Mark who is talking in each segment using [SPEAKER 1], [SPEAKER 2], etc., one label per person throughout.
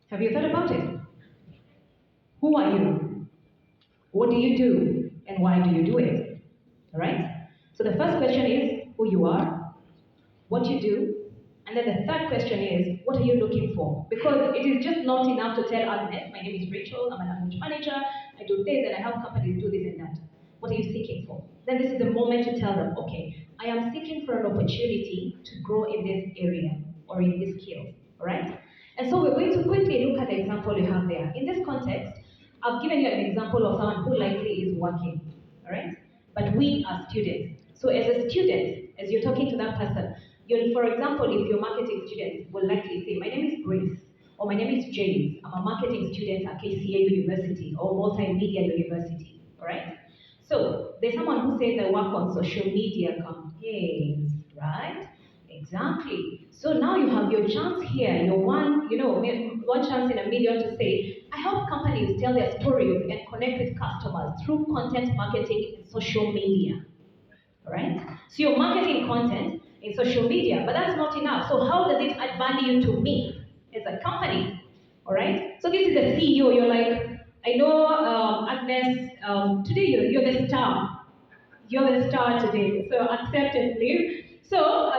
[SPEAKER 1] Have you thought about it? Who are you? What do you do? And why do you do it? All right? So the first question is who you are, what you do, and then the third question is what are you looking for? Because it is just not enough to tell Agnes, my name is Rachel, I'm a language manager, I do this and I help companies do this and that. What are you seeking for? Then this is the moment to tell them, okay, I am seeking for an opportunity to grow in this area or in this skill, all right? And so we're going to quickly look at the example you have there. In this context, I've given you an example of someone who likely is working, all right? But we are students. So as a student, as you're talking to that person, you'll, for example, if you're marketing students, will likely say, my name is Grace, or my name is James. I'm a marketing student at KCA University or Multimedia University, all right? So there's someone who says they work on social media campaigns, right? Exactly. So now you have your chance here, your one chance in a million to say, I help companies tell their stories and connect with customers through content marketing and social media. All right? So you're marketing content in social media, but that's not enough. So how does it add value to me as a company? All right? So this is the CEO. You're like, I know, Agnes, today you're the star. You're the star today, so accept and leave. So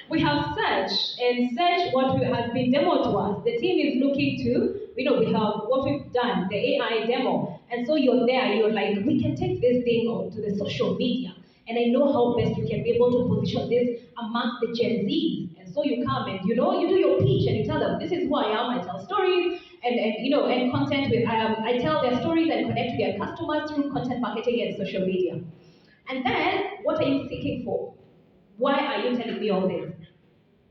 [SPEAKER 1] we have search, and search what has been demoed to us. The team is looking to, we have what we've done, the AI demo. And so you're there, you're like, we can take this thing onto the social media. And I know how best we can be able to position this amongst the Gen Zs. And so you come and you do your pitch and you tell them, this is who I am, I tell stories, and content with I tell their stories and connect to their customers through content marketing and social media. And then what are you seeking for? Why are you telling me all this?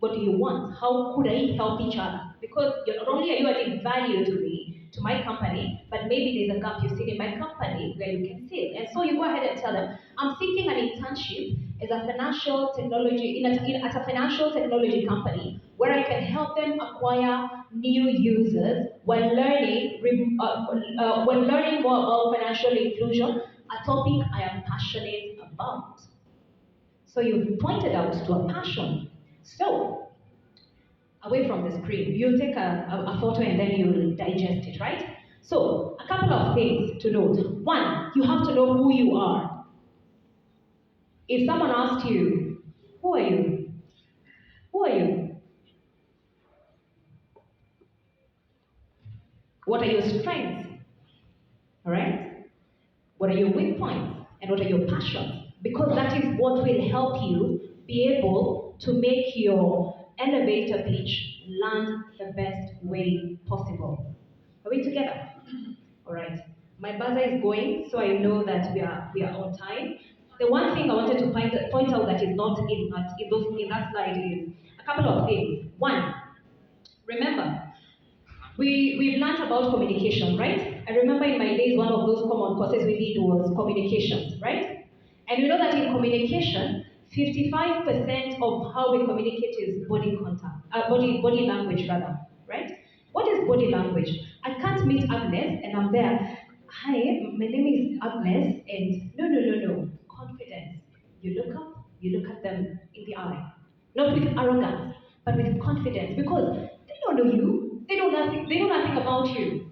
[SPEAKER 1] What do you want? How could I help each other? Because not only are you adding value to me, to my company, but maybe there's a gap you see in my company where you can fill. And so you go ahead and tell them, I'm seeking an internship as a financial technology at a financial technology company where I can help them acquire new users while learning more about financial inclusion, a topic I am passionate about. So you've pointed out to a passion. So, away from the screen, you'll take a photo and then you'll digest it, right? So, a couple of things to note. One, you have to know who you are. If someone asks you, who are you? Who are you? What are your strengths? All right? What are your weak points? And what are your passions? Because that is what will help you be able to make your elevator pitch land the best way possible. Are we together? All right. My buzzer is going, so I know that we are on time. The one thing I wanted to point out that is not in that slide is a couple of things. One, remember, we've learned about communication, right? I remember in my days, one of those common courses we did was communications, right? And we know that in communication, 55% of how we communicate is body contact, body language rather, right? What is body language? I can't meet Agnes and I'm there. Hi, my name is Agnes, and no. Confidence. You look up, you look at them in the eye. Not with arrogance, but with confidence, because they don't know you. They know nothing about you.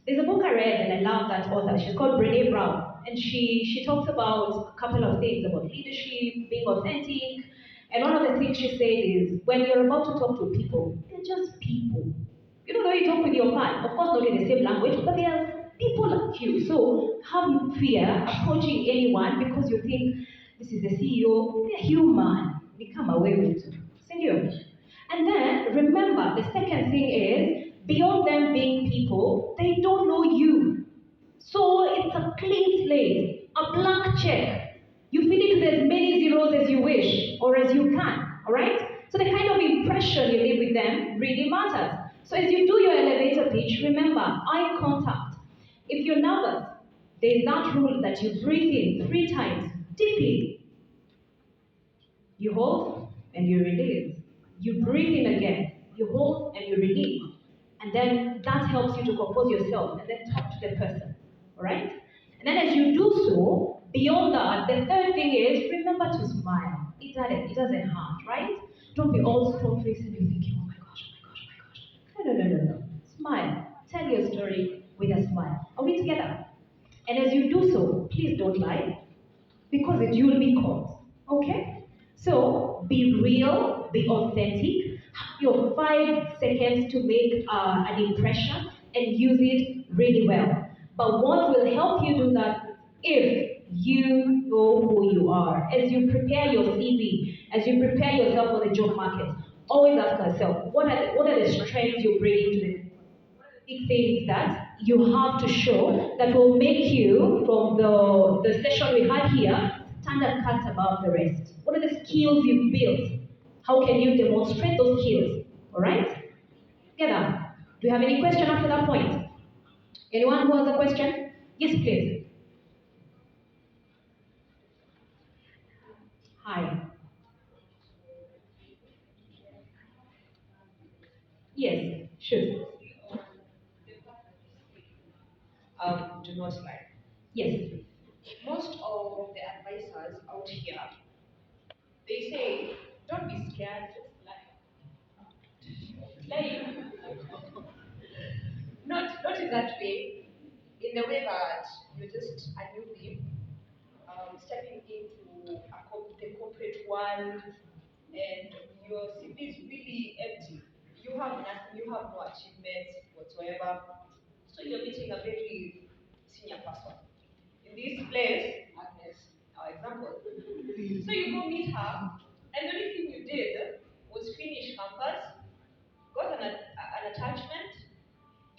[SPEAKER 1] There's a book I read and I love that author. She's called Brene Brown. And she talks about a couple of things about leadership, being authentic. And one of the things she said is when you're about to talk to people, they're just people. You know, you talk with your man, of course not in the same language, but they are people like you. So have no fear approaching anyone because you think this is the CEO, they're human. They come away with it. Senor. And then remember, the second thing is beyond them being people, they don't know you. So it's a clean slate, a blank check. You fill it with as many zeros as you wish or as you can, all right? So the kind of impression you leave with them really matters. So as you do your elevator pitch, remember, eye contact. If you're nervous, there's that rule that you breathe in 3 times, deeply. You hold and you release. You breathe in again. You hold and you release. And then that helps you to compose yourself and then talk to the person. Alright? And then as you do so, beyond that, the third thing is remember to smile. It doesn't hurt, right? Don't be all stone faced and you're thinking, oh my gosh. your story with a smile. Are we together? And as you do so, please don't lie because you will be caught. Okay? So be real, be authentic. Have your 5 seconds to make an impression and use it really well. But what will help you do that if you know who you are? As you prepare your CV, as you prepare yourself for the job market, always ask yourself, what are the strengths you're bringing to the big things that you have to show that will make you, from the session we had here, stand and cut above the rest. What are the skills you've built? How can you demonstrate those skills? All right? Together. Do you have any question after that point? Anyone who has a question? Yes, please. Hi. Yes, sure.
[SPEAKER 2] Do not lie.
[SPEAKER 1] Yes.
[SPEAKER 2] Most of the advisors out here, they say, don't be scared, just lie. Lying, not in that way, in the way that you're just a newbie, stepping into the corporate world, and your CV is really empty. You have nothing, you have no achievements whatsoever. So you're meeting a very senior person. In this place, Agnes, our example. So you go meet her, and the only thing you did was finish campus, got an attachment,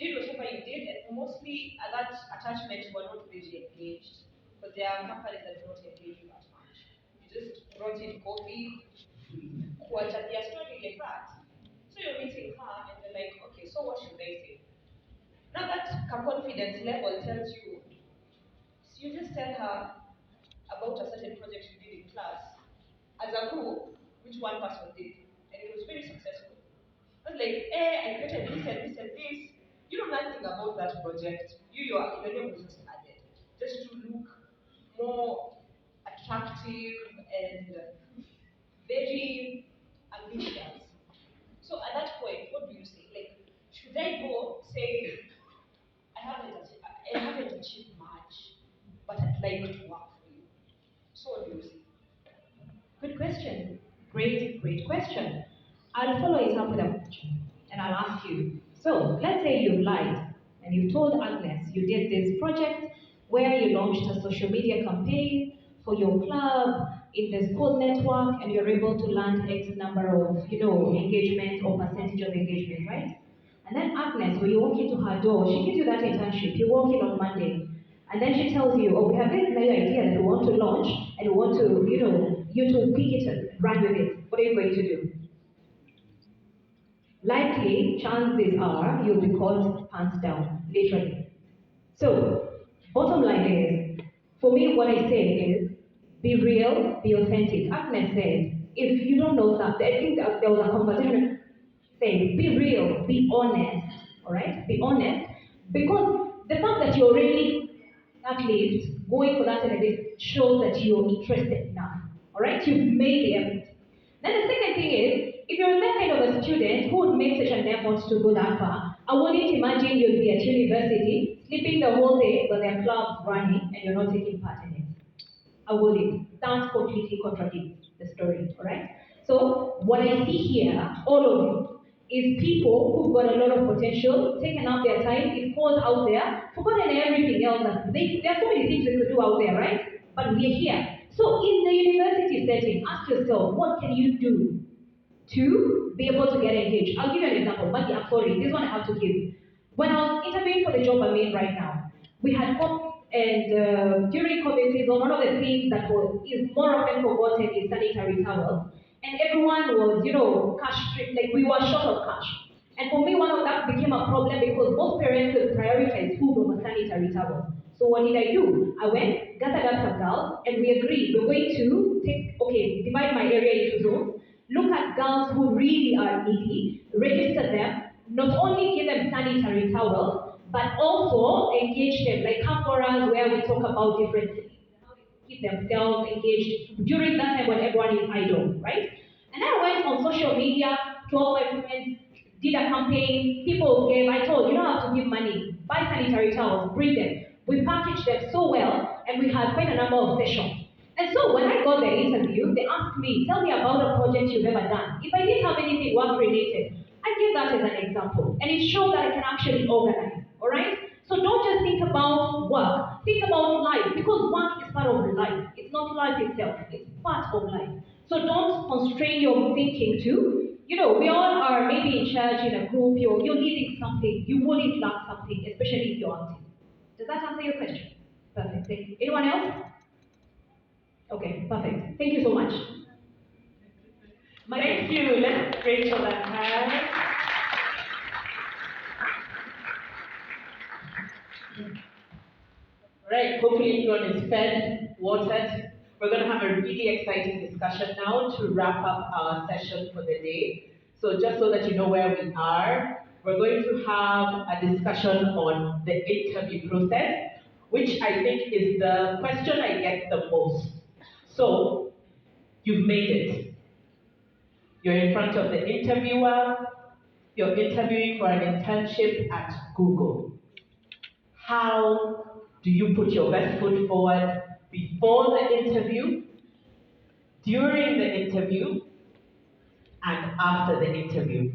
[SPEAKER 2] did whatever you did, and mostly at that attachment you were not really engaged. Because there are companies that do not engage you that much. You just brought in coffee, quarter their story like that. So you're meeting her and you're like, okay, so what should I say? Now that confidence level tells you, so you just tell her about a certain project you did in class as a group, which one person did, and it was very successful. I was like, I created this and this and this. You know nothing about that project. Your name was just added, just to look more attractive and very ambitious. So at that point, what do you say? Like, should I go say I haven't achieved much, but I'd like to work for you? So what do you say?
[SPEAKER 1] Good question. Great question. I'll follow it up with a question and I'll ask you. So let's say you lied and you told Agnes you did this project where you launched a social media campaign for your club in the school network and you're able to land X number of, engagement or percentage of engagement, right? And then Agnes, when you walk into her door, she gives you that internship. You walk in on Monday, and then she tells you, oh, we have this new idea that we want to launch, and we want to, you to pick it and run with it. What are you going to do? Likely, chances are you'll be called pants down, literally. So, bottom line is, for me, what I say is, be real, be authentic. Agnes said, if you don't know something, I think that there was a conversation saying, be real, be honest, all right? Be honest, because the fact that you're already that lift, going for that elevation, shows that you're interested enough, all right? You've made the effort. Then the second thing is, if you're that kind of a student who would make such an effort to go that far, I wouldn't imagine you'll be at university, sleeping the whole day, but there are clubs running and you're not taking part in it. I wouldn't. That completely contradicts the story, all right? So what I see here, all of you, is people who've got a lot of potential, taken out their time, it's called out there, forgotten everything else. There are so many things they could do out there, right? But we're here. So in the university setting, ask yourself, what can you do to be able to get engaged? I'll give you an example, but I'm sorry, this one I have to give. When I was interviewing for the job I'm in right now, we had COVID, and during COVID season, one of the things that is more often forgotten is sanitary towels. And everyone was, cash stripped, like we were short of cash. And for me, one of that became a problem because most parents would prioritize food over sanitary towels. So what did I do? I went, gathered up some girls, and we agreed we're going to divide my area into zones, look at girls who really are needy, register them, not only give them sanitary towels, but also engage them, like come for us where we talk about different things, how they keep themselves engaged during that time when everyone is idle, right? And I went on social media to all my friends, did a campaign, people gave, I told you don't have to give money, buy sanitary towels, bring them. We packaged them so well, and we had quite a number of sessions. And so when I got the interview, they asked me, tell me about a project you've ever done. If I didn't have anything work related, I give that as an example. And it shows that I can actually organize, all right? So don't just think about work, think about life, because work is part of life. It's not life itself, it's part of life. So don't constrain your thinking to, we all are maybe in church, in a group, you're leading something, you wouldn't lack something, especially if you're active. Does that answer your question? Perfect, thank you. Anyone else? Okay, perfect. Thank you so much.
[SPEAKER 3] Thank you. Let's Rachel that hand. Right, hopefully everyone is fed, watered. We're going to have a really exciting discussion now to wrap up our session for the day. So just so that you know where we are, we're going to have a discussion on the interview process, which I think is the question I get the most. So, you've made it. You're in front of the interviewer, you're interviewing for an internship at Google. How do you put your best foot forward before the interview, during the interview, and after the interview?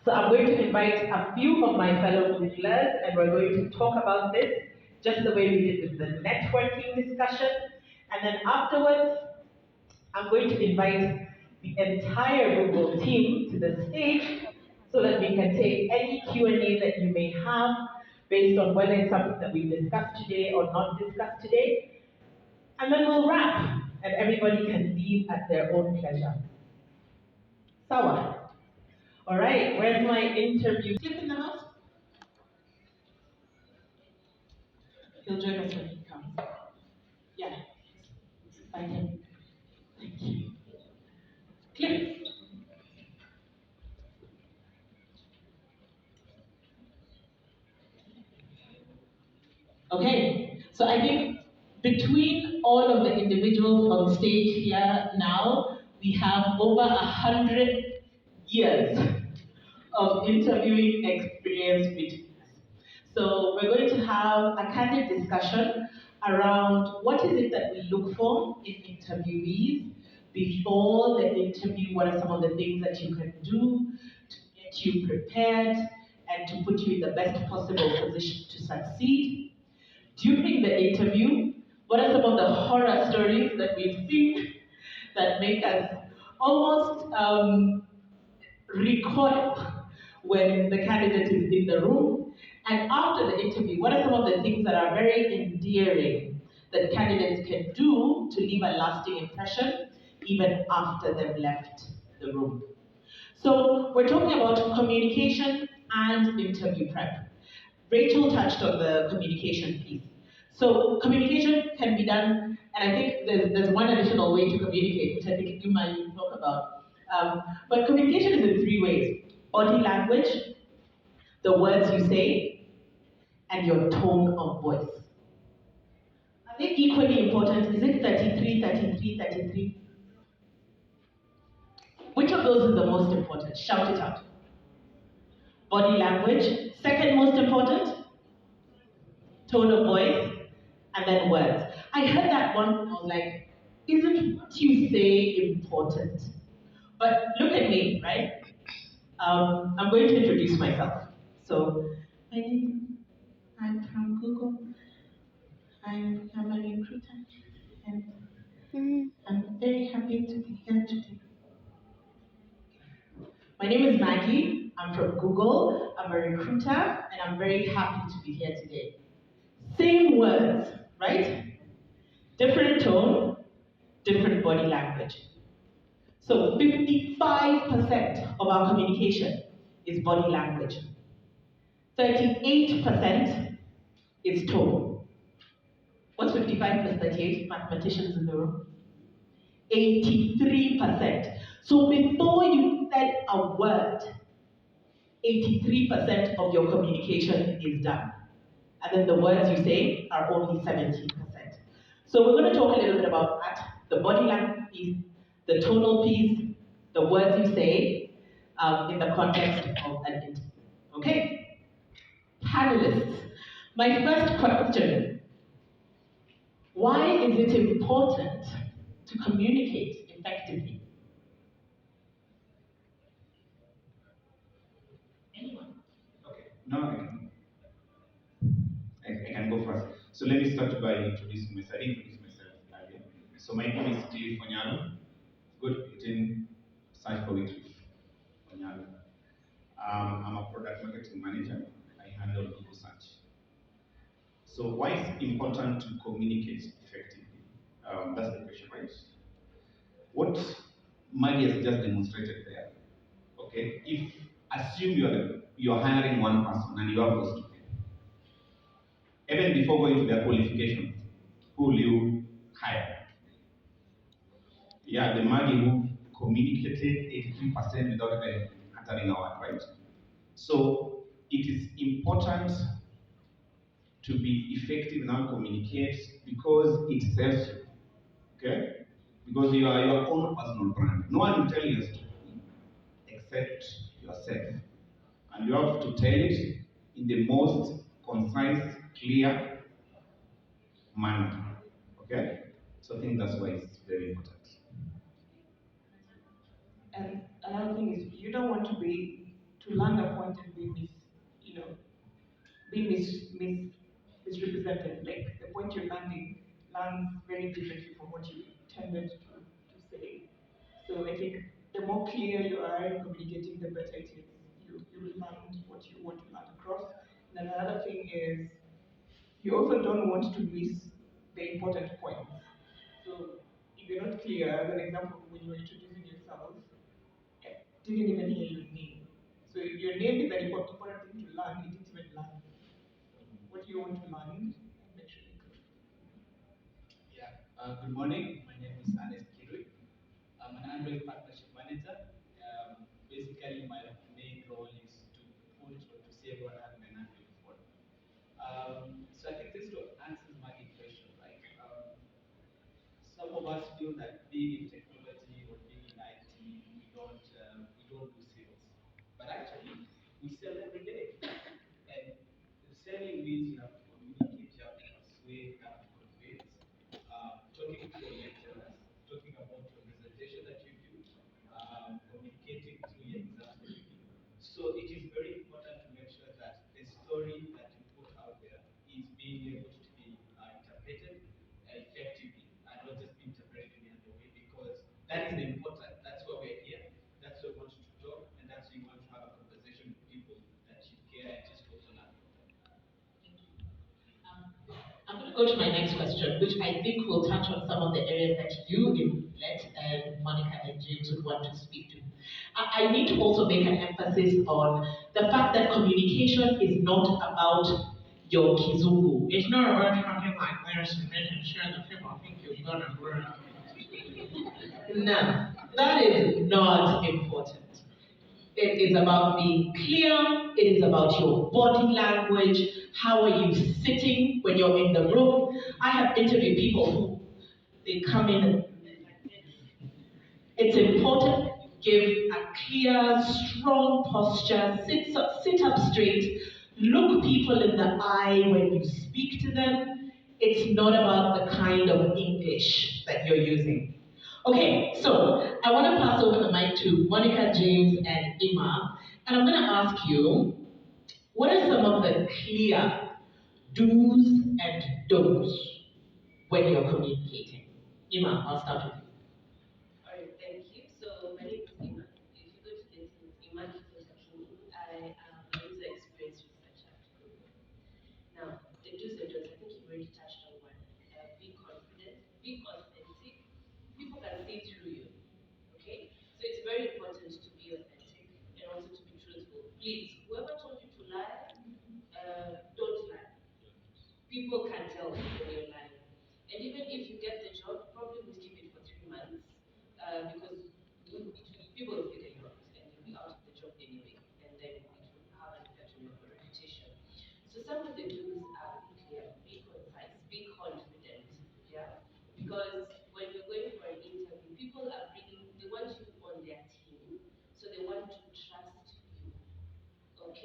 [SPEAKER 3] So I'm going to invite a few of my fellow Googlers, and we're going to talk about this just the way we did with the networking discussion. And then afterwards, I'm going to invite the entire Google team to the stage so that we can take any Q&A that you may have based on whether it's something that we discussed today or not discussed today. And then we'll wrap, and everybody can leave at their own pleasure. Sawa. All right, where's my interview? Skip in the house? He'll join us when he comes. Yeah, find him. Thank you. Click. Okay, so I think between all of the individuals on stage here now, we have over 100 years of interviewing experience between us. So we're going to have a candid discussion around what is it that we look for in interviewees before the interview, what are some of the things that you can do to get you prepared and to put you in the best possible position to succeed. During the interview, what are some of the horror stories that we've seen that make us almost recoil when the candidate is in the room? And after the interview, what are some of the things that are very endearing that candidates can do to leave a lasting impression even after they've left the room? So we're talking about communication and interview prep. Rachel touched on the communication piece. So communication can be done, and I think there's one additional way to communicate, which I think you might talk about. But communication is in three ways: body language, the words you say, and your tone of voice. Are they equally important? Is it 33, 33, 33? Which of those is the most important? Shout it out. Body language. Second most important, tone of voice, and then words. I heard that one, I was like, isn't what you say important? But look at me, right? I'm going to introduce myself. So, I'm from Google. I'm a recruiter, and I'm very happy to be here today. My name is Maggie. I'm from Google. I'm a recruiter, and I'm very happy to be here today. Same words, right? Different tone, different body language. So 55% of our communication is body language. 38% is tone. What's 55 plus 38? Mathematicians in the room. 83%. So before you said a word, 83% of your communication is done. And then the words you say are only 17%. So we're going to talk a little bit about that, the body language piece, the tonal piece, the words you say, in the context of an interview. Okay? Panelists, my first question, why is it important to communicate effectively? Anyone?
[SPEAKER 4] Okay, now I can go first. So let me start by introducing myself. I didn't introduce myself earlier. So my name is Steve Onyalo. Good written search for it with Onyalo. I'm a product marketing manager. I handle Google search. So why is it important to communicate effectively? That's the question, right? What Maggie has just demonstrated there. Okay, if assume you're hiring one person and you have those two people. Even before going to their qualifications, who will you hire? Yeah, the Maggie who communicated 83% without even uttering a word, right? So it is important to be effective in how communicate because it serves you. Okay? Because you are your own personal brand. No one will tell you your story except yourself. And you have to tell it in the most concise, clear manner. Okay? So I think that's why it's very important.
[SPEAKER 2] And another thing is you don't want to land a point and misrepresented. Like the point you're landing lands very differently from what you intended to say. So I think the more clear you are in communicating, the better it is. You will land what you want to land across. And then another thing is you also don't want to miss the important points. So if you're not clear, as an example, when you were introducing yourself, I didn't even hear your name. So if your name is an important thing to learn, you didn't even learn what you want to learn and make sure you could.
[SPEAKER 5] Yeah. Good morning. My name is Ernest Kirui. I'm an Android partnership manager. Basically, my main role is to put or to see everyone having an Android phone. So I think this answers my question, right? Some of us feel that being in technology or being in IT, we don't do sales, but actually we sell every day. And selling means you have to communicate, you have to persuade, you have to convince. Talking to your lecturers, talking about your presentation that you do, communicating through your example. So it is very important to make sure that the story that you put out there is being able to be interpreted effectively and not just be interpreted in any other way because that is the important. That's why we're here. That's why we want you to talk and that's why you want to have a conversation with people that you care and just want to learn from them.
[SPEAKER 3] I'm going to go to my next question, which I think will touch on some of the areas that you, Let, and Monica and James would want to speak to. I need to also make an emphasis on the fact that communication is not about your kizungu. It's not about talking like this and making sure that people think you're going to grow. No, that is not important. It is about being clear. It is about your body language. How are you sitting when you're in the room? I have interviewed people who they come in and it's important give a clear, strong posture, sit up straight, look people in the eye when you speak to them. It's not about the kind of English that you're using. Okay, so I want to pass over the mic to Monica, James, and Ima, and I'm going to ask you, what are some of the clear do's and don'ts when you're communicating? Ima, I'll start with you.
[SPEAKER 6] Alright, thank you. So my name is Iman. If you go to LinkedIn, Iman Kitakini, I am a user experience researcher at Google. Now, the do's and don'ts, I think you've already touched on one. Be confident, be authentic. People can see through you. Okay? So it's very important to be authentic and also to be truthful. Please, whoever told you to lie, don't lie. People can tell when you're lying. And even if you get the job, probably will keep it for 3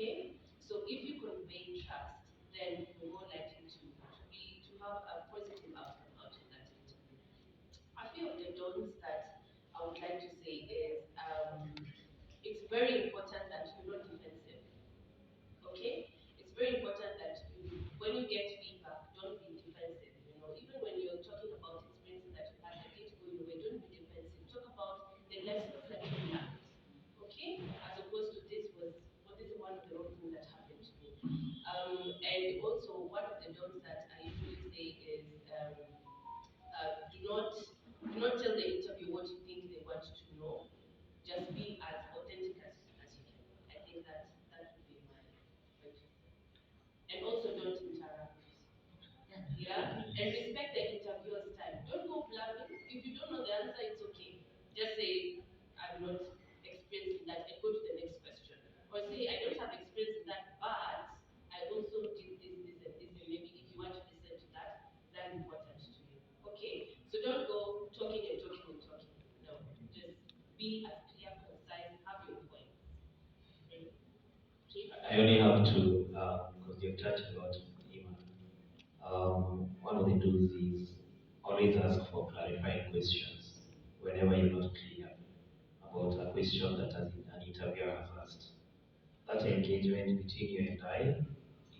[SPEAKER 6] Okay? So if you convey trust, then you're more likely to have a positive outcome out of that interview. A few of the don'ts that I would like to say is it's very important that you're not defensive. Okay? It's very important that when you get feedback, don't be defensive. Even when you're talking about experiences that you had that didn't go your way, don't be defensive. Talk about the lessons that you learned. Okay? As opposed to this is one of the wrong things that happened to me. And also one of the don'ts that I usually say is do not tell the interview what you think they want to know. Just be as authentic as you can. I think that would be my two cents. And also don't interrupt. Yeah? And respect the interviewer's time. Don't go blabbing. If you don't know the answer, it's okay. Just say, I'm not experienced in that, and go to the next question. Or say, I don't have experience in that, but I also did this, and maybe if you want to listen to that, that's important to you. Okay? So don't go talking and talking and talking. No. Just be as clear, concise, have your points.
[SPEAKER 7] I only have two, because you've touched about Iman. One of the tools is always ask for clarifying questions whenever you're not clear about a question that an interviewer has asked. That engagement between you and I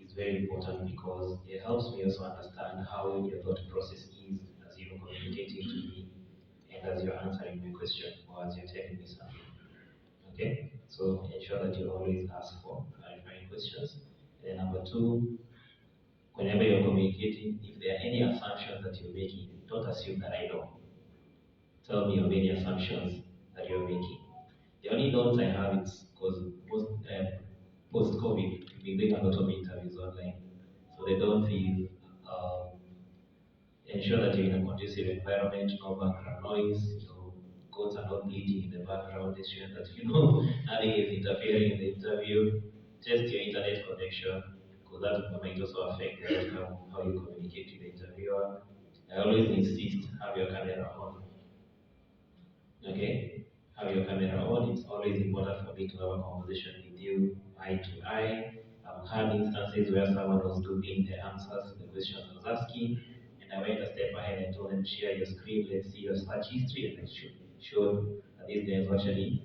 [SPEAKER 7] is very important because it helps me also understand how your thought process is as you're communicating to me and as you're answering my question or as you're telling me something. Okay? So ensure that you always ask for clarifying questions. And then number two, whenever you're communicating, if there are any assumptions that you're making, don't assume that I know. Tell me of any assumptions that you're making. The only notes I have is because post-COVID, we've been doing a lot of interviews online. So the don't is ensure that you're in a conducive environment, no background noise, goats are not bleeding in the background, ensure that nothing is interfering in the interview. Test your internet connection, because that might also affect the outcome, how you communicate with the interviewer. I always insist, have your camera on. Okay? Have your camera on. It's always important for me to have a conversation with you eye to eye. I've had instances where someone was Googling the answers to the questions I was asking, and I went a step ahead and told them, share your screen, let's see your search history, and I showed that these guys were actually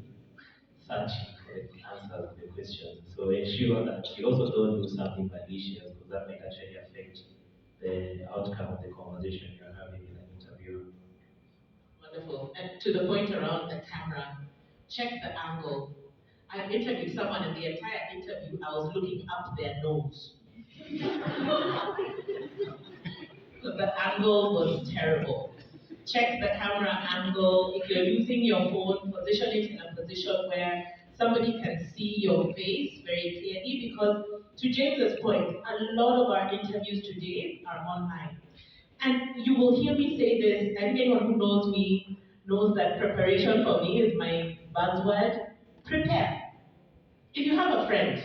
[SPEAKER 7] searching for the answers to the questions. So ensure that you also don't do something malicious, because that might actually affect the outcome of the conversation you're having with an interviewer.
[SPEAKER 3] Wonderful. And to the point around the camera, check the angle. I've interviewed someone, and the entire interview, I was looking up their nose. Because the angle was terrible. Check the camera angle. If you're using your phone, position it in a position where somebody can see your face very clearly, because to James's point, a lot of our interviews today are online. And you will hear me say this, and anyone who knows me knows that preparation for me is my buzzword. Prepare. If you have a friend,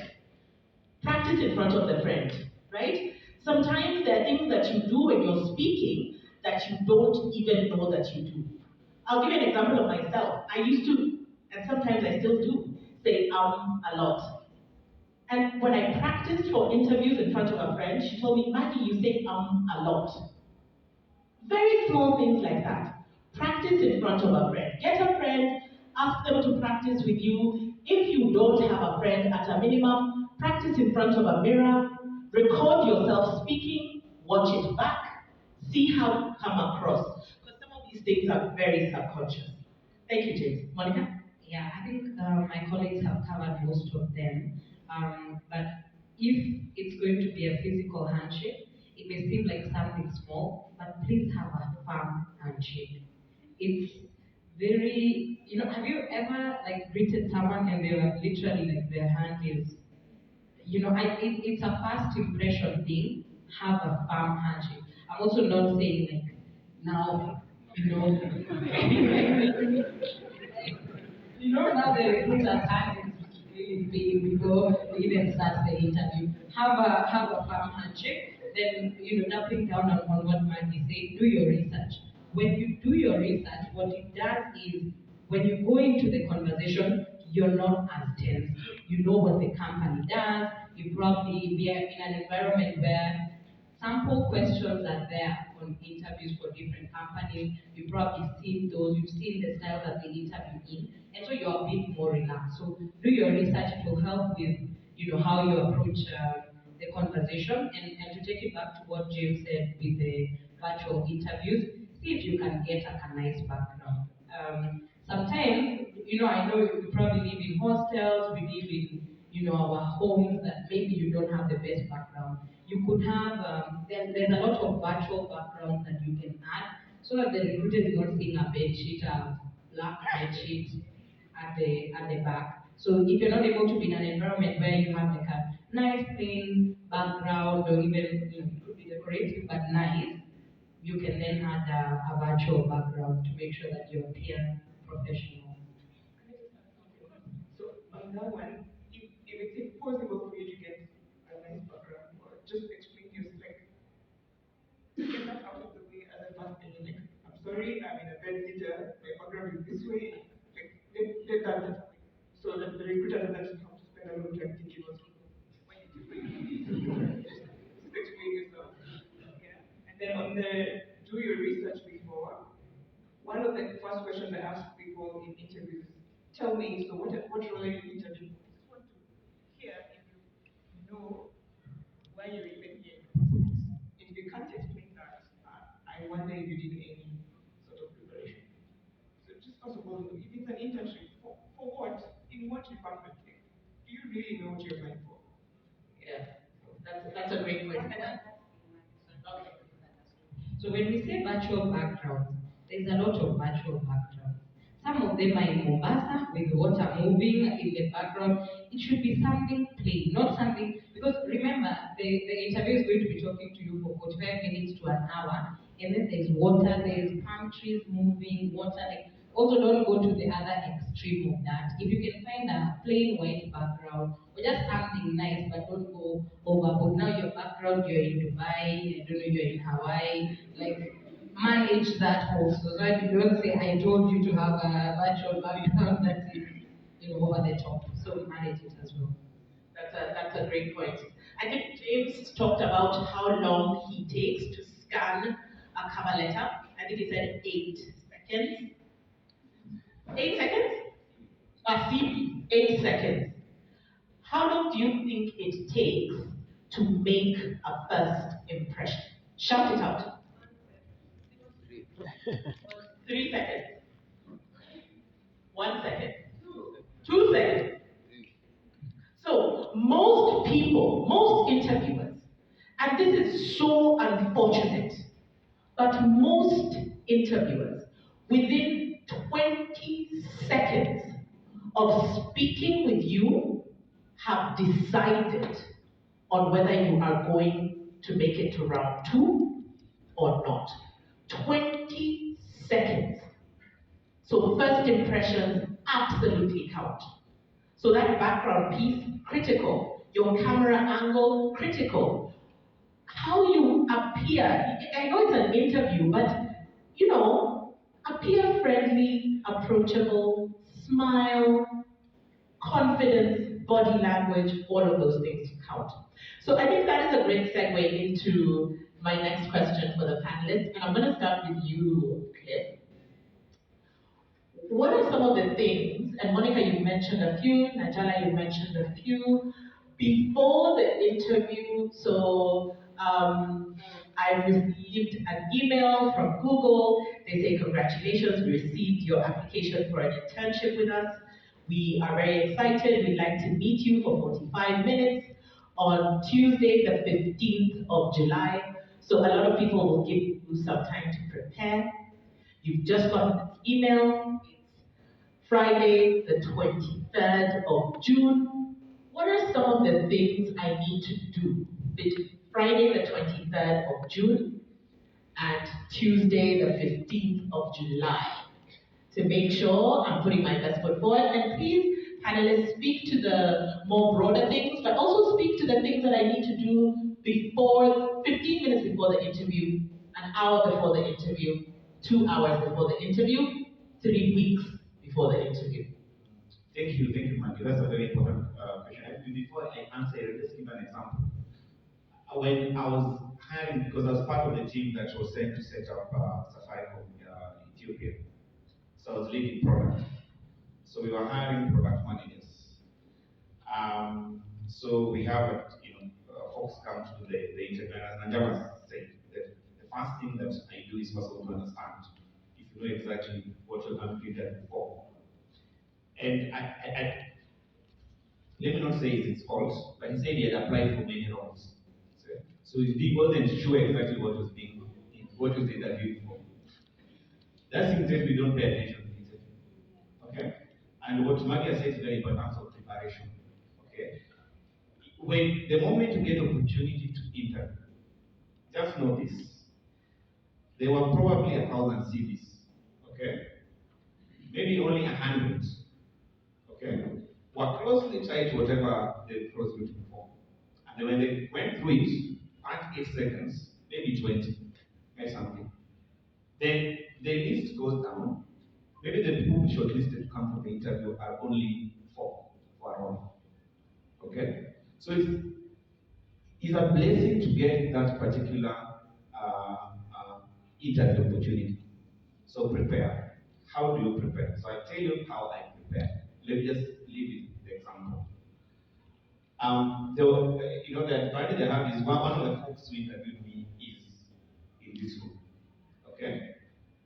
[SPEAKER 3] practice in front of the friend, right? Sometimes there are things that you do when you're speaking that you don't even know that you do. I'll give you an example of myself. I used to, and sometimes I still do, say a lot. And when I practiced for interviews in front of a friend, she told me, Maggie, you say a lot. Very small things like that. Practice in front of a friend. Get a friend, ask them to practice with you. If you don't have a friend, at a minimum, practice in front of a mirror, record yourself speaking, watch it back, see how you come across. Because some of these things are very subconscious. Thank you, James. Monica?
[SPEAKER 1] Yeah, I think my colleagues have covered most of them. But if it's going to be a physical handshake, it may seem like something small, but please have a firm handshake. It's very, have you ever greeted someone and they were literally like their hand is, it's a first impression thing. Have a firm handshake. I'm also not saying now, now the recruiter's hand is really big before we even start the interview. Have a firm handshake. Then, doubling down on what Maggie said, do your research. When you do your research, what it does is when you go into the conversation, you're not as tense. You know what the company does. You probably we are in an environment where sample questions are there on interviews for different companies. You've probably seen those, you've seen the style that they interview in, and so you're a bit more relaxed. So do your research. It will help with how you approach the conversation, and to take it back to what James said with the virtual interviews, see if you can get a nice background. Sometimes, I know we probably live in hostels, we live in, our homes that maybe you don't have the best background. You could have, there's a lot of virtual backgrounds that you can add so that the recruiter is not seeing a bed sheet, a black bed sheet at the back. So if you're not able to be in an environment where you have like a nice plain background or even, it could be decorative but nice, you can then add a virtual background to make sure that you appear professional.
[SPEAKER 3] So on that one, if it's impossible for you to get a nice background, or just explain your strength, get that out of the way as a first thing. Like, I'm sorry, I'm in a bed sitter, my background is this way. Like, let that happen. So that the recruiter doesn't have to spend a lot of time thinking about why did you bring me? Just explain yourself. Yeah. And then on the do your research before, one of the first questions I ask people in interviews, tell me, so what role are you interviewing? I just want to hear if you know why you're even here. If you can't explain that, I wonder if you did any sort of preparation. So just first of all, if it's an internship, for what? In what department? Do you really know what you're applying for? Yeah, that's a great question. Okay.
[SPEAKER 1] So when we say virtual backgrounds, there's a lot of virtual backgrounds. Some of them are in Mombasa with water moving in the background. It should be something plain, not something, because remember, the interview is going to be talking to you for 45 minutes to an hour, and then there's water, there's palm trees moving, water. Like, also, don't go to the other extreme of that. If you can find a plain white background, or just something nice, but don't go overboard. Now your background, you're in Dubai, I don't know, you're in Hawaii, like manage that also. So that you don't say, I told you to have a virtual background that is, over the top. So manage it as well.
[SPEAKER 3] That's a great point. I think James talked about how long he takes to scan a cover letter. I think he said 8 seconds. 8 seconds? A CV, 8 seconds. How long do you think it takes to make a first impression? Shout it out. 3 seconds. 1 second. 2 seconds. So most people, most interviewers, and this is so unfortunate, but most interviewers, within 20 seconds of speaking with you, have decided on whether you are going to make it to round 2 or not. 20 seconds. So first impressions absolutely count. So that background piece, critical. Your camera angle, critical. How you appear, I know it's an interview, but appear friendly, approachable, smile, confidence, body language, all of those things count. So I think that is a great segue into my next question for the panelists, and I'm going to start with you, Cliff. What are some of the things, and Monica, you mentioned a few, Najala, you mentioned a few, before the interview? So I received an email from Google. They say, congratulations, we received your application for an internship with us. We are very excited. We'd like to meet you for 45 minutes on Tuesday, the 15th of July. So a lot of people will give you some time to prepare. You've just got this email. It's Friday, the 23rd of June. What are some of the things I need to do between Friday, the 23rd of June and Tuesday, the 15th of July to make sure I'm putting my best foot forward? And please, panelists, speak to the more broader things, but also speak to the things that I need to do before, 15 minutes before the interview, an hour before the interview, 2 hours before the interview, 3 weeks before the interview.
[SPEAKER 4] Thank you, Maggie. That's a very important question. Before I answer, I'll just give an example. When I was hiring, because I was part of the team that was sent to set up Safaricom Ethiopia, so I was leading product. So we were hiring product managers. So we have, folks come to the interview, and Anjama said that the first thing that I do is first of all to understand if you know exactly what you're going to be there for. And let me not say it's false, but he said he had applied for many roles. So he wasn't sure exactly what was interviewed for. That's things that we don't pay attention to. Okay? And what Magia said is very important for preparation. Okay? When the moment you get opportunity to interview, just know this. There were probably 1,000 CVs. Okay? Maybe only 100. Okay? Were closely tied to whatever the was looking for. And then when they went through it, at 8 seconds, maybe 20, maybe something. Then the list goes down. Maybe the people shortlisted to come for the interview are only for a role. Okay? So it's a blessing to get that particular interview opportunity. So prepare. How do you prepare? So I tell you how I prepare. Let me just leave it the example. The advantage I have is one of the folks who interviewed me is in this room. Okay?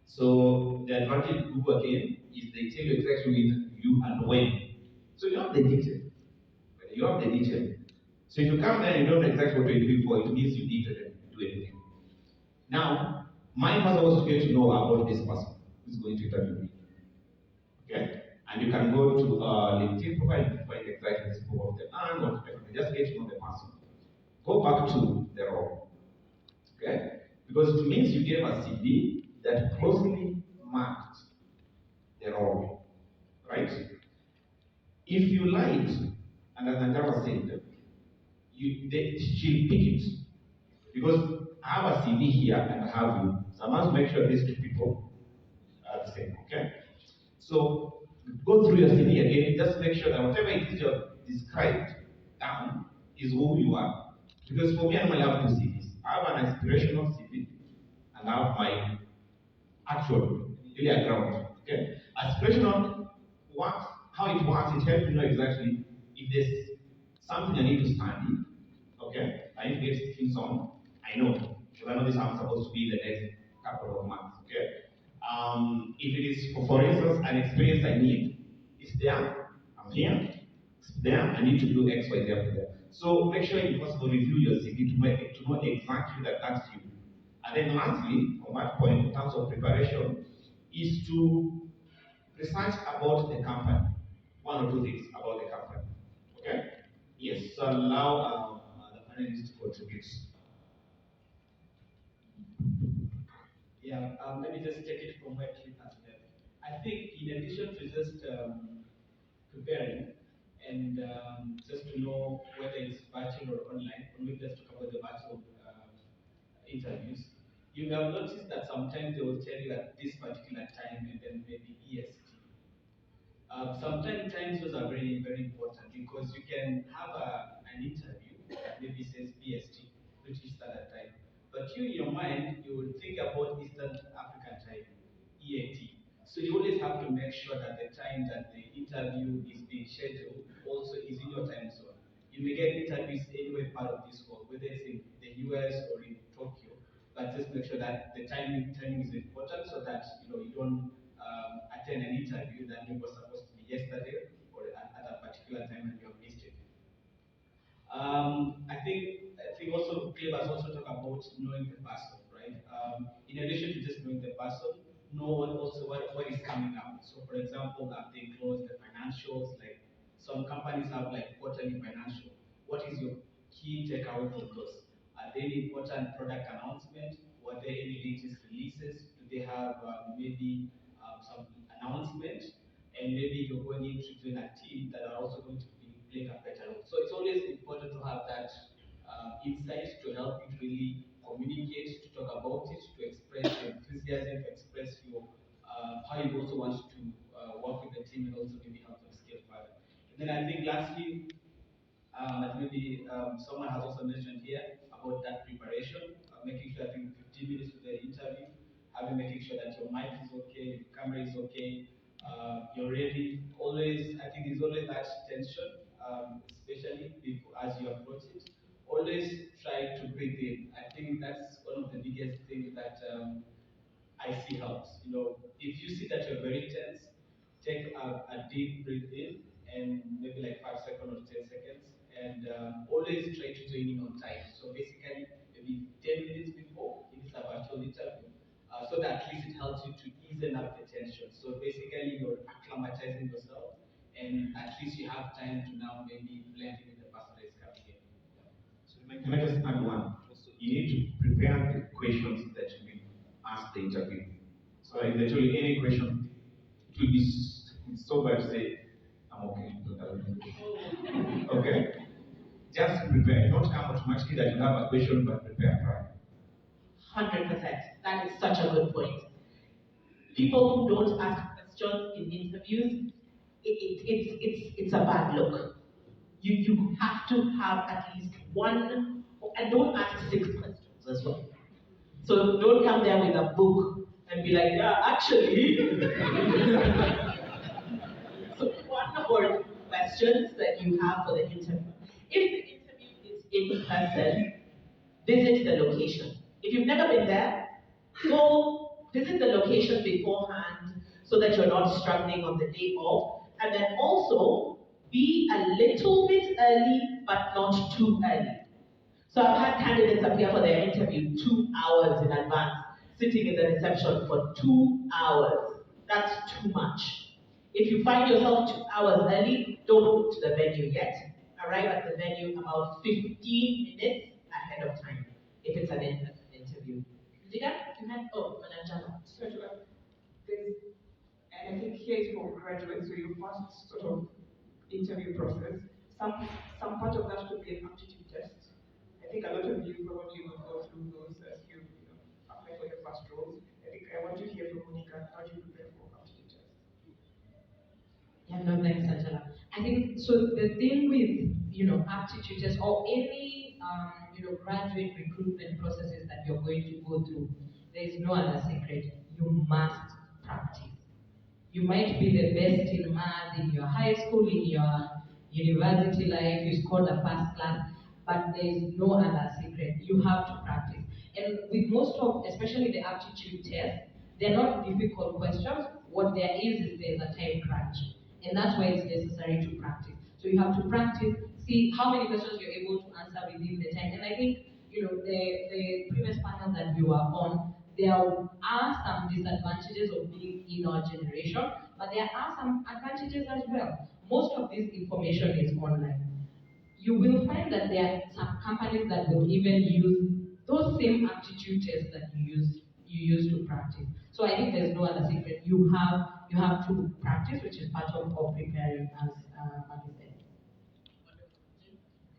[SPEAKER 4] So the advantage of Google again is they tell you exactly with you and when. So you have the detail. You have the detail. So if you come there and you don't know exactly what you're looking for, it means you didn't do anything. Now, my must also get to know about this person who's going to interview me. Okay? And you can go to LinkedIn profile to find exactly this people of the and whatever. Just get to know the person. Go back to the role. Okay? Because it means you gave a CV that closely matched the role. Right? If you lied, and as Andara said, she'll pick it. Because I have a CV here and I have you. So I must make sure these two people are the same. Okay? So go through your CV again, just make sure that whatever it is you described down is who you are. Because for me, I normally have two CVs. I have an aspirational CV and I have my actual, really a ground. Okay? Aspirational, how it works, it helps you know exactly if there's something I need to study, okay? I need to get things on, I know. Because I know this I'm supposed to be the next couple of months, okay? If it is, for instance, an experience I need, it's there, I'm here, it's there, I need to do X, Y, Z after that. So make sure you first of all review your CV to know exactly that that's you. And then lastly, on that point, in terms of preparation, is to research about the company. One or two things about the company. Okay? Yes, so allow the panelists to contribute.
[SPEAKER 5] Yeah, let me just take it from where Cliff has left. I think in addition to just preparing and just to know whether it's virtual or online, or maybe just talk about the virtual interviews, you have noticed that sometimes they will tell you at this particular time and then maybe EST. Sometimes time zones are very, very important because you can have an interview that maybe says PST, British Standard Time, but you in your mind, you will think about Eastern African Time, EAT. So you always have to make sure that the time that the interview is being scheduled also is in your time zone. You may get interviews anywhere part of this world, whether it's in the US or in Tokyo, but just make sure that the timing is important so that you don't attend an interview that maybe was supposed to be yesterday or at a particular time and you have missed it. I think also Clever's also talk about knowing the person, right? In addition to just knowing the person, know what is coming up. So for example, they close the financials, like some companies have like quarterly financial. What is your key takeaway from those? Are there any important product announcement? Were there any latest releases? Do they have maybe some announcement? And maybe you're going into join a team that are also going to be playing a better role. So it's always important to have that insight to help you to really communicate, to talk about it, to express your enthusiasm, to express your how you also want to work with the team and also maybe help them scale further. As maybe someone has also mentioned here about that preparation, making sure that in 15 minutes to the interview, making sure that your mic is okay, your camera is okay, you're ready. Always, I think there's always that tension, especially before, as you approach it. Always try to breathe in. I think that's one of the biggest things that I see helps. If you see that you're very tense, take a deep breath in and maybe like 5 seconds or 10 seconds, and always try to join in on time. So basically, maybe 10 minutes before, if it's a virtual interview, so that at least it helps you to ease up the tension. So basically, you're acclimatizing yourself, and at least you have time to now maybe blend in with the person that is coming in.
[SPEAKER 4] So can I just add one? You need to prepare the questions that you will ask the interview. So if they tell you any question, it will be so bad to say, I'm okay. Okay? Just prepare. Don't come automatically that you have a question, but prepare prior.
[SPEAKER 3] 100%. That is such a good point. People who don't ask questions in interviews, it's a bad look. You have to have at least one, and don't ask 6 questions as well. So don't come there with a book and be like, yeah, actually. So one or two questions that you have for the interview. If the interview is in person, visit the location. If you've never been there, go visit the location beforehand so that you're not struggling on the day of. And then also be a little bit early, but not too early. So I've had candidates appear for their interview 2 hours in advance, sitting in the reception for 2 hours. That's too much. If you find yourself 2 hours early, don't go to the venue yet. Arrive at the venue about 15 minutes ahead of time, if it's an in-person interview. Zida, you had, Madam Jana.
[SPEAKER 2] So there's, and I think here is for graduates, so your first sort of interview process, some part of that could be an aptitude test. I think a lot of you probably will go through those as you apply for your first roles. I think I want to hear from Monica, how do you prepare for aptitude test?
[SPEAKER 1] Yeah, no, thanks, Angela. I think so. The thing with aptitude test or any graduate recruitment processes that you're going to go through, there is no other secret. You must practice. You might be the best in math in your high school, in your university life. You scored a first class, but there is no other secret. You have to practice. And with most of, especially the aptitude test, they're not difficult questions. What there is there's a time crunch. And that's why it's necessary to practice. So you have to practice, see how many questions you're able to answer within the time. And I think, the previous panel that we were on, there are some disadvantages of being in our generation, but there are some advantages as well. Most of this information is online. You will find that there are some companies that will even use those same aptitude tests that you use to practice. So I think there's no other secret. You have to practice, which is part of preparing, as Magi said.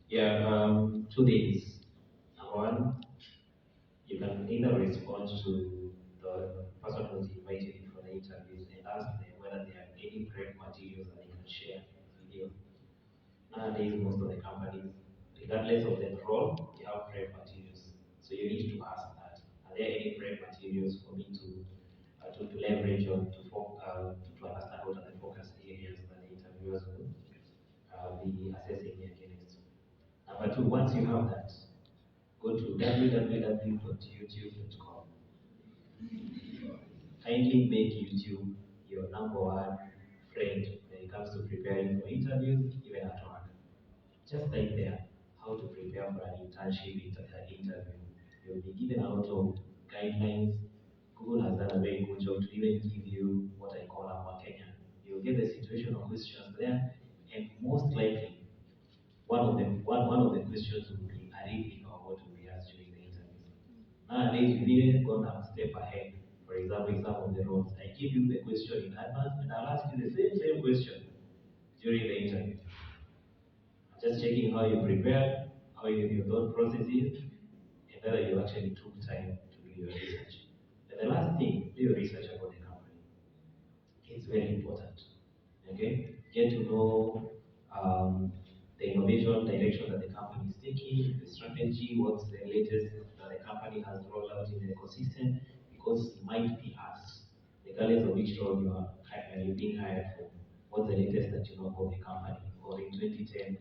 [SPEAKER 7] Yeah, 2 days. Number one, you can either respond to the person who's invited you for the interviews and ask them whether they have any prep materials that they can share with you. Nowadays, most of the companies, regardless of the role, you have prep materials. So you need to ask that. Are there any prep materials for me to leverage on to understand what are the focus areas that the interviewers will be assessing me against? Number two, once you have that, go to www.youtube.com. Kindly make YouTube your number one friend when it comes to preparing for interviews, even at work. Just type there how to prepare for an interview. You'll be given a lot of guidelines. Google has done a very good job to even give you what I call a Kenyan. You'll get the situational questions there, and most likely one of the questions will be a reading of what will be asked during the interview. Nowadays, we've even gone a step ahead. For example, in some of the roles, I give you the question in advance, and I'll ask you the same question during the interview. Just checking how you prepared, how your thought process is, and whether you actually took time to do your research. And the last thing, do your research about the company. It's very important. Okay? Get to know the innovation direction direction that the company is taking, the strategy, what's the latest that the company has rolled out in the ecosystem, because it might be us, regardless of which role you're being hired for. What's the latest that you know of the company? Or in 2010,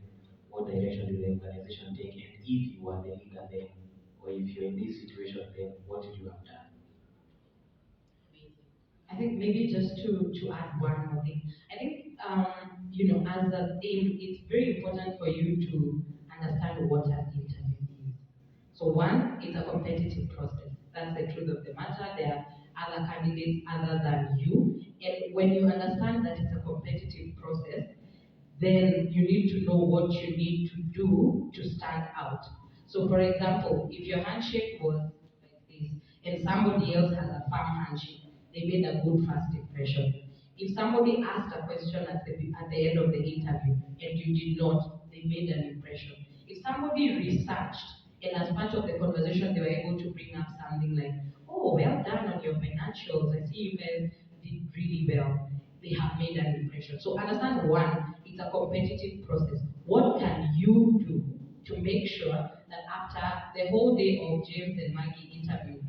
[SPEAKER 7] what direction did the organization take? And if you were the leader then, or if you're in this situation then, what would you have done?
[SPEAKER 1] I think maybe just to add one more thing. I think as a team, it's very important for you to understand what an interview is. So one, it's a competitive process. That's the truth of the matter. There are other candidates other than you. And when you understand that it's a competitive process, then you need to know what you need to do to stand out. So for example, if your handshake was like this and somebody else has a firm handshake, they made a good first impression. If somebody asked a question at the end of the interview and you did not, they made an impression. If somebody researched and as part of the conversation they were able to bring up something like, oh, well done on your financials, I see you guys did really well, they have made an impression. So understand one, it's a competitive process. What can you do to make sure that after the whole day of James and Maggie interview,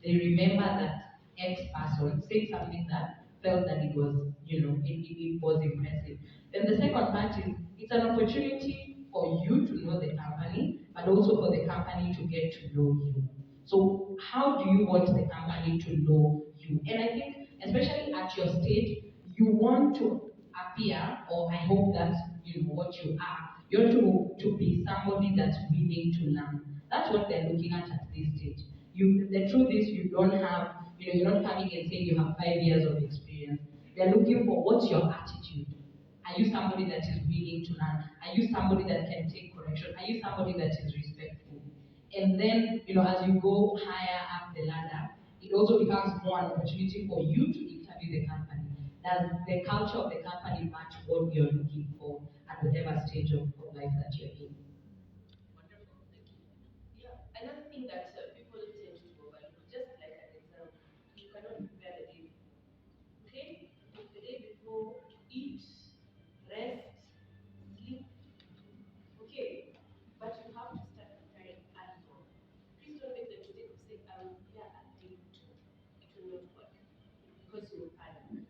[SPEAKER 1] they remember that X person said something that felt that it was, it was impressive. Then the second part is it's an opportunity for you to know the company, but also for the company to get to know you. So how do you want the company to know you? And I think, especially at your stage, you want to appear, or I hope that's what you are. You want to be somebody that's willing to learn. That's what they're looking at this stage. The truth is you don't have, you're not coming and saying you have 5 years of experience. They're looking for what's your attitude. Are you somebody that is willing to learn? Are you somebody that can take correction? Are you somebody that is respectful? And then, as you go higher up the ladder, it also becomes more an opportunity for you to interview the company. Does the culture of the company match what you're looking for at whatever stage of life that you're in?
[SPEAKER 6] Wonderful, thank you. Yeah, another thing that people tend to overlook, just like an exam, you cannot prepare the day before. Okay? The day before, eat, rest, sleep. Okay? But you have to start preparing early on. Please don't make the mistake of saying, I will prepare at day two. It will not work because you will panic.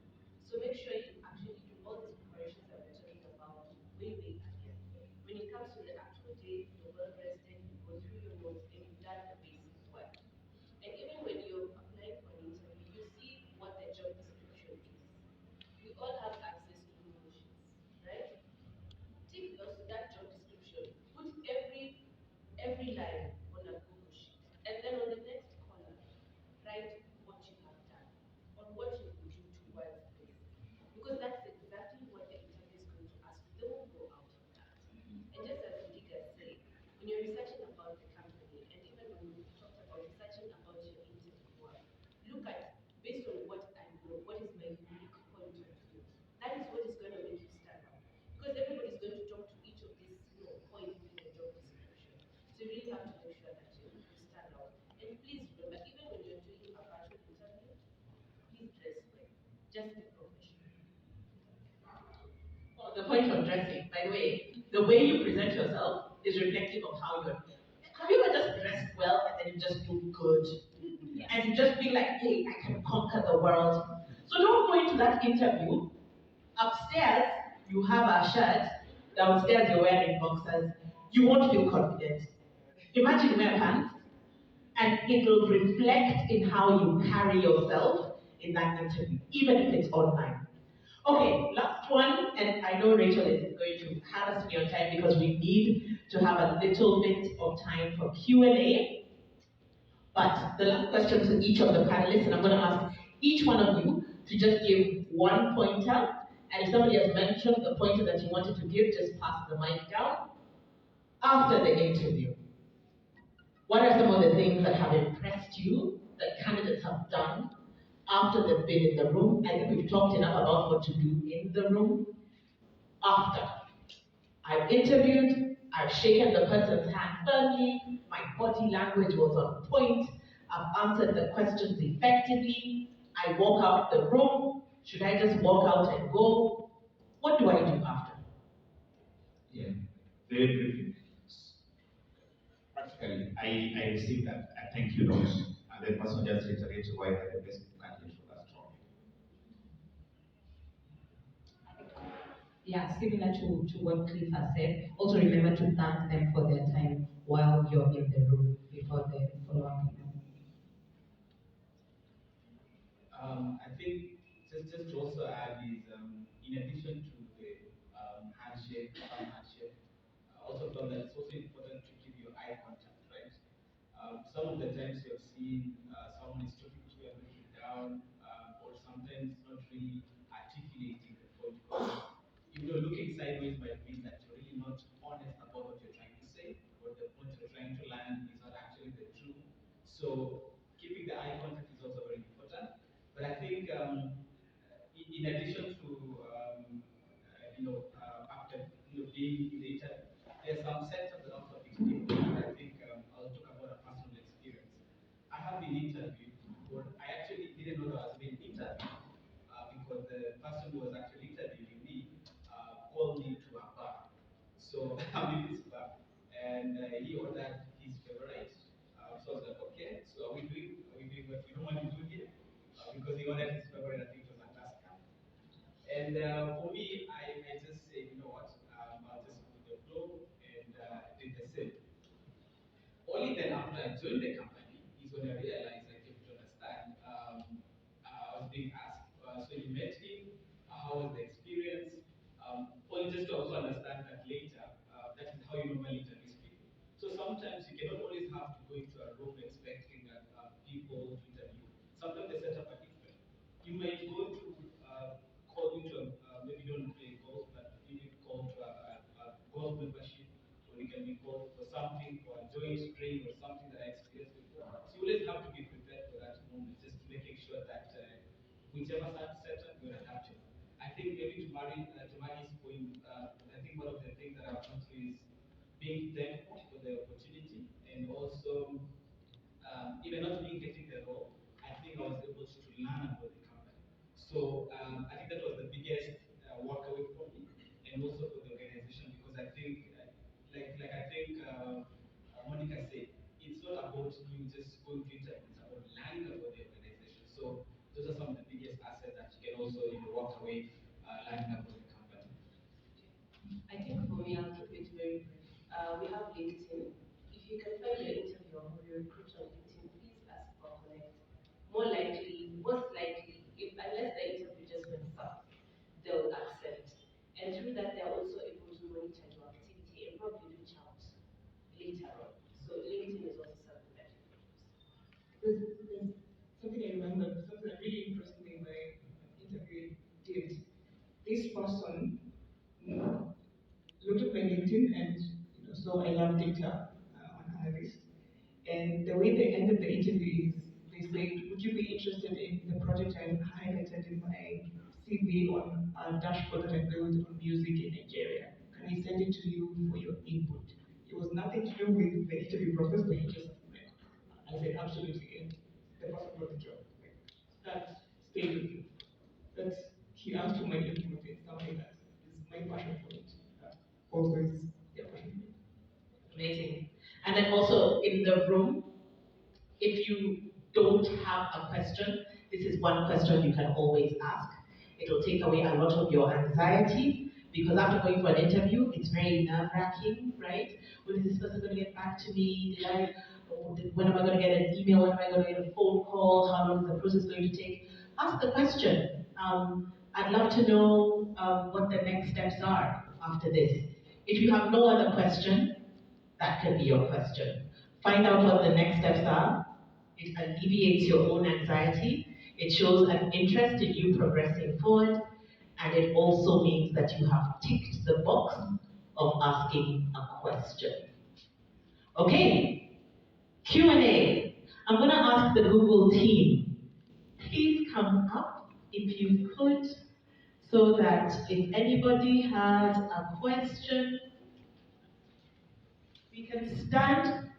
[SPEAKER 6] So make sure you actually do all these preparations that we're talking about way, way earlier. When it comes to the actual day, you're well rested, you go through your notes, and you've done the basic work. And even when you're applying for an interview, you see what the job description is. We all have access to Google Sheets, right? Take those that job description, put every line on a Google Sheet, and then on the next column, write what you have done, on what you will do towards this. Because that's exactly what the interview is going to ask you. They won't go out of that. And just as the leaders say, when you're researching about the company, and even when we talked about researching about your interviewer, look at, based on what I know, what is my unique point of view. That is what is going to make you stand out. Because everybody's going to talk to each of these points in the job description. So you really have to make sure that you stand out. And please remember, even when you're doing a virtual interview, please dress well. Just be professional.
[SPEAKER 3] Well, the point of dressing, by the way you present yourself is reflective of how you're. Have you ever just dressed well and then you just look good? Yes. And you just feel like, hey, I can conquer the world. So don't go into that interview. Upstairs, you have a shirt. Downstairs, you're wearing boxers. You won't feel confident. Imagine wear pants, and it will reflect in how you carry yourself in that interview, even if it's online. Okay, last one, and I know Rachel is going to harass me on time because we need to have a little bit of time for Q&A. But the last question to each of the panelists, and I'm going to ask each one of you to just give one pointer, and if somebody has mentioned the pointer that you wanted to give, just pass the mic down after the interview. What are some of the things that have impressed you that candidates have done after they've been in the room? I think we've talked enough about what to do in the room. After I've interviewed, I've shaken the person's hand firmly, my body language was on point, I've answered the questions effectively, I walk out the room. Should I just walk out and go? What do I do after?
[SPEAKER 4] Yeah. Very briefly. Practically, I received a thank you note, and the person just reiterated why they're the best candidate for that job.
[SPEAKER 1] Yeah, similar to what Cliff has said. Also remember to thank them for their time while you're in the room before the follow-up.
[SPEAKER 5] I think just to also add is in addition to the handshake, firm handshake, I also felt that it's also important to keep your eye contact, right? Some of the times you have seen someone is talking to you and looking down, or sometimes not really articulating the point because looking sideways might mean that you're really not honest about what you're trying to say, or the point you're trying to land is not actually the truth. So keeping the eye contact is also very important. But I think in addition to after being in the interview, there's some sectors that also fix people. And I think I'll talk about a personal experience. I have been interviewed, but I actually didn't know that I was being interviewed because the person who was actually interviewing me called me to a bar. So I'm in this bar, and he ordered his favorite. So I was like, okay, so are we doing what we normally do here? Because he ordered his favorite, I think it was a Tasca. And for me, I just said, you know what, I'll just go with the flow and did the same. Only then after I joined the company is when I realized I came to understand. I was being asked, so you met him, how was the experience? Only just to also understand that later, that is how you normally interview people. So sometimes you cannot always have to go into a room expecting that people to interview. Sometimes the setup are different. You might go to call into maybe you don't play golf, but maybe call to a golf membership, or you can be called for something, for a joint string or something that I experienced before. So you always have to be prepared for that moment, just making sure that whichever setup you're adaptable. I think maybe to Mari's point, I think one of the things that I want to is being thankful for the opportunity and also even not being getting the role, I think I was able to learn about the company. So I think that was the biggest walk away for me, and also for the organization because I think, like I think Monica said, it's not about you just going to interview; it's about learning about the organization. So those are some of the biggest assets that you can also walk away learning about the company.
[SPEAKER 6] I think for me, I'll keep it very brief. We have LinkedIn. If you can find your interviewer or your recruiter on LinkedIn, please ask for connect. More likely, most likely, if unless the interview just went south, they'll accept. And through that, they're also able to monitor your activity and probably reach out later on. So LinkedIn is also something that you can use.
[SPEAKER 8] There's something I remember, something that really impressed me by an interview I did. This person looked at my LinkedIn and so I love data on analyst. And the way they ended the interview is they said, would you be interested in the project I highlighted in my CV on a dashboard that I built on music in Nigeria? Can I send it to you for your input? It was nothing to do with the interview process, but he just said, I said, absolutely. And the person got the job. Like, that stayed with me. That he asked for my input in something that is my passion point. Also is their passion point.
[SPEAKER 3] Amazing. And then also in the room, if you don't have a question, this is one question you can always ask. It'll take away a lot of your anxiety because after going for an interview, it's very nerve-wracking, right? When is this person going to get back to me? When am I going to get an email? When am I going to get a phone call? How long is the process going to take? Ask the question. I'd love to know what the next steps are after this. If you have no other question, that could be your question. Find out what the next steps are. It alleviates your own anxiety. It shows an interest in you progressing forward. And it also means that you have ticked the box of asking a question. Okay, Q&A. I'm going to ask the Google team, please come up if you could, so that if anybody has a question, we can stand